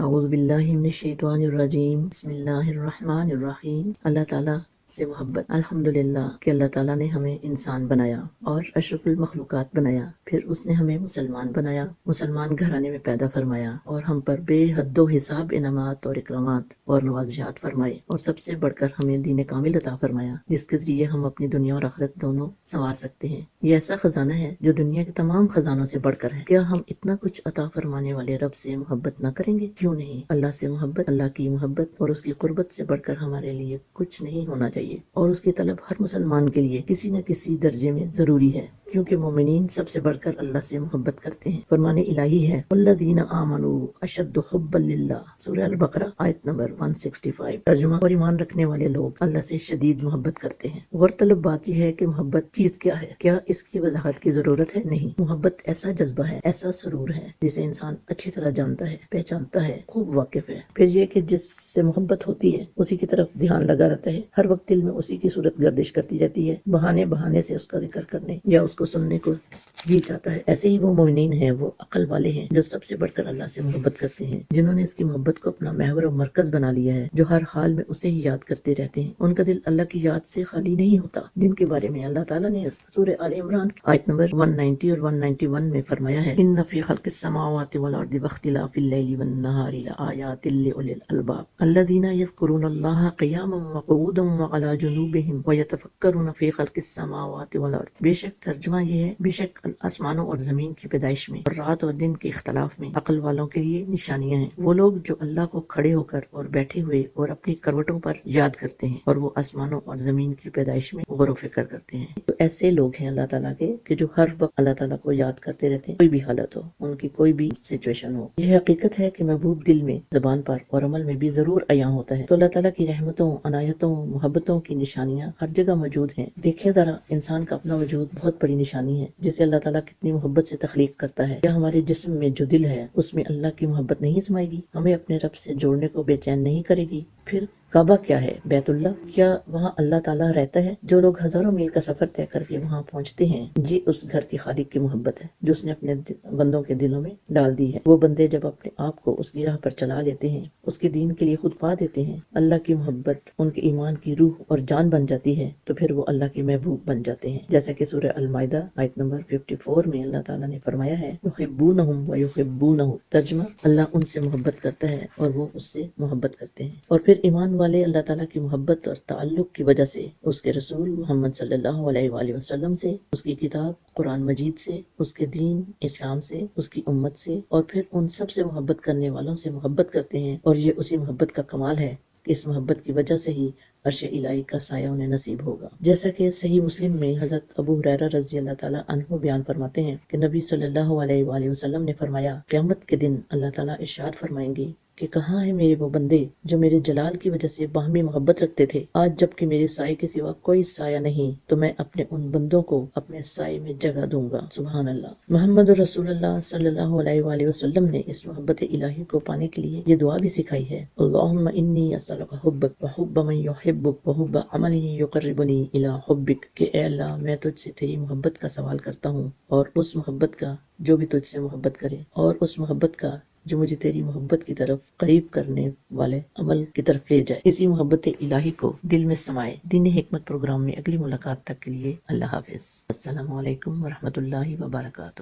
اعوذ باللہ من الشیطان الرجیم، بسم اللہ الرحمن الرحیم۔ اللہ تعالیٰ سے محبت۔ الحمدللہ کہ اللہ تعالیٰ نے ہمیں انسان بنایا اور اشرف المخلوقات بنایا، پھر اس نے ہمیں مسلمان بنایا، مسلمان گھرانے میں پیدا فرمایا اور ہم پر بے حد و حساب انعامات اور اکرامات اور نوازشات فرمائے، اور سب سے بڑھ کر ہمیں دین کامل عطا فرمایا، جس کے ذریعے ہم اپنی دنیا اور آخرت دونوں سنوار سکتے ہیں۔ یہ ایسا خزانہ ہے جو دنیا کے تمام خزانوں سے بڑھ کر ہے۔ کیا ہم اتنا کچھ عطا فرمانے والے رب سے محبت نہ کریں گے؟ کیوں نہیں؟ اللہ سے محبت، اللہ کی محبت اور اس کی قربت سے بڑھ کر ہمارے لیے کچھ نہیں ہونا چاہیے، اور اس کی طلب ہر مسلمان کے لیے کسی نہ کسی درجے میں ضروری ہے، کیونکہ مومنین سب سے بڑھ کر اللہ سے محبت کرتے ہیں۔ فرمان الہی ہے والذین آمنوا اشد حبا للہ، سورہ البقرہ آیت نمبر 165۔ ترجمہ، اور ایمان رکھنے والے لوگ اللہ سے شدید محبت کرتے ہیں۔ غورطلب بات یہ ہے کہ محبت چیز کیا ہے؟ کیا اس کی وضاحت کی ضرورت ہے؟ نہیں۔ محبت ایسا جذبہ ہے، ایسا سرور ہے جسے انسان اچھی طرح جانتا ہے، پہچانتا ہے، خوب واقف ہے۔ پھر یہ کہ جس سے محبت ہوتی ہے اسی کی طرف دھیان لگا رہتا ہے، ہر وقت دل میں اسی کی صورت گردش کرتی رہتی ہے، بہانے سے اس کا ذکر کرنے یا اس کو سننے کو جی چاہتا ہے۔ ایسے ہی وہ مومنین ہیں، وہ عقل والے ہیں جو سب سے بڑھ کر اللہ سے محبت کرتے ہیں، جنہوں نے اس کی محبت کو اپنا محور و مرکز بنا لیا ہے، جو ہر حال میں اسے ہی یاد کرتے رہتے ہیں۔ ان کا دل اللہ کی یاد سے خالی نہیں ہوتا، جن کے بارے میں اللہ تعالیٰ نے سورہ آل عمران آیت نمبر 190 اور 191 میں فرمایا ہے، ان فی خلق السماوات والارض واختلاف اللیل والنہار لآیات لأولی الالباب الذین یذکرون اللہ قیاما وقعودا وعلی جنوبہم ویتفکرون فی خلق السماوات والارض۔ بے شک ترجمہ یہ ہے، بے شک آسمانوں اور زمین کی پیدائش میں اور رات اور دن کے اختلاف میں عقل والوں کے لیے نشانیاں ہیں۔ وہ لوگ جو اللہ کو کھڑے ہو کر اور بیٹھے ہوئے اور اپنی کروٹوں پر یاد کرتے ہیں، اور وہ آسمانوں اور زمین کی پیدائش میں غور و فکر کرتے ہیں۔ تو ایسے لوگ ہیں اللہ تعالیٰ کے کہ جو ہر وقت اللہ تعالیٰ کو یاد کرتے رہتے ہیں، کوئی بھی حالت ہو، ان کی کوئی بھی سچویشن ہو۔ یہ حقیقت ہے کہ محبوب دل میں، زبان پر اور عمل میں بھی ضرور عیاں ہوتا ہے۔ تو اللہ تعالیٰ کی رحمتوں، عنایتوں، محبتوں کی نشانیاں ہر جگہ موجود ہیں۔ دیکھیں ذرا، انسان کا اپنا وجود بہت بڑی نشانی ہے، جسے اللہ تعالیٰ کتنی محبت سے تخلیق کرتا ہے۔ کیا ہمارے جسم میں جو دل ہے اس میں اللہ کی محبت نہیں سمائے گی؟ ہمیں اپنے رب سے جوڑنے کو بے چین نہیں کرے گی؟ پھر کعبہ کیا ہے؟ بیت اللہ، کیا وہاں اللہ تعالیٰ رہتا ہے؟ جو لوگ ہزاروں میل کا سفر طے کر کے وہاں پہنچتے ہیں، یہ اس گھر کی خالق کی محبت ہے جو اس نے اپنے بندوں کے دلوں میں ڈال دی ہے۔ وہ بندے جب اپنے آپ کو اس کی راہ پر چلا لیتے ہیں، اس کے دین کے لیے خود پا دیتے ہیں، اللہ کی محبت ان کے ایمان کی روح اور جان بن جاتی ہے، تو پھر وہ اللہ کے محبوب بن جاتے ہیں، جیسا کہ سورہ المائدہ آیت نمبر 54 میں اللہ تعالیٰ نے فرمایا ہے، یحبونہم ویحبونہ۔ ترجمہ، اللہ ان سے محبت کرتا ہے اور وہ اس سے محبت کرتے ہیں۔ اور پھر ایمان والے اللہ تعالیٰ کی محبت اور تعلق کی وجہ سے اس کے رسول محمد صلی اللہ علیہ وآلہ وسلم سے، اس کی کتاب قرآن مجید سے، اس کے دین اسلام سے، اس کی امت سے، اور پھر ان سب سے محبت کرنے والوں سے محبت کرتے ہیں۔ اور یہ اسی محبت کا کمال ہے کہ اس محبت کی وجہ سے ہی عرش الہی کا سایہ انہیں نصیب ہوگا، جیسا کہ صحیح مسلم میں حضرت ابو ہریرہ رضی اللہ تعالیٰ عنہ بیان فرماتے ہیں کہ نبی صلی اللہ علیہ وآلہ وسلم نے فرمایا، قیامت کے دن اللہ تعالیٰ ارشاد فرمائیں گے کہ کہاں ہیں میرے وہ بندے جو میرے جلال کی وجہ سے باہمی محبت رکھتے تھے؟ آج جب کہ میرے سائے کے سوا کوئی سایہ نہیں، تو میں اپنے ان بندوں کو اپنے سائے میں جگہ دوں گا۔ سبحان اللہ۔ محمد رسول اللہ صلی اللہ علیہ وآلہ وسلم نے اس محبت الہی کو پانے کے لیے یہ دعا بھی سکھائی ہے، اللہم انی اسألک حبک وحب من یحبک وحب عمل یقربنی الی حبک، کہ اے اللہ، میں تجھ سے تیری محبت کا سوال کرتا ہوں، اور اس محبت کا جو بھی تجھ سے محبت کرے، اور اس محبت کا جو مجھے تیری محبت کی طرف قریب کرنے والے عمل کی طرف لے جائے۔ اسی محبت الہی کو دل میں سمائے۔ دین حکمت پروگرام میں اگلی ملاقات تک کے لیے اللہ حافظ۔ السلام علیکم ورحمۃ اللہ وبرکاتہ۔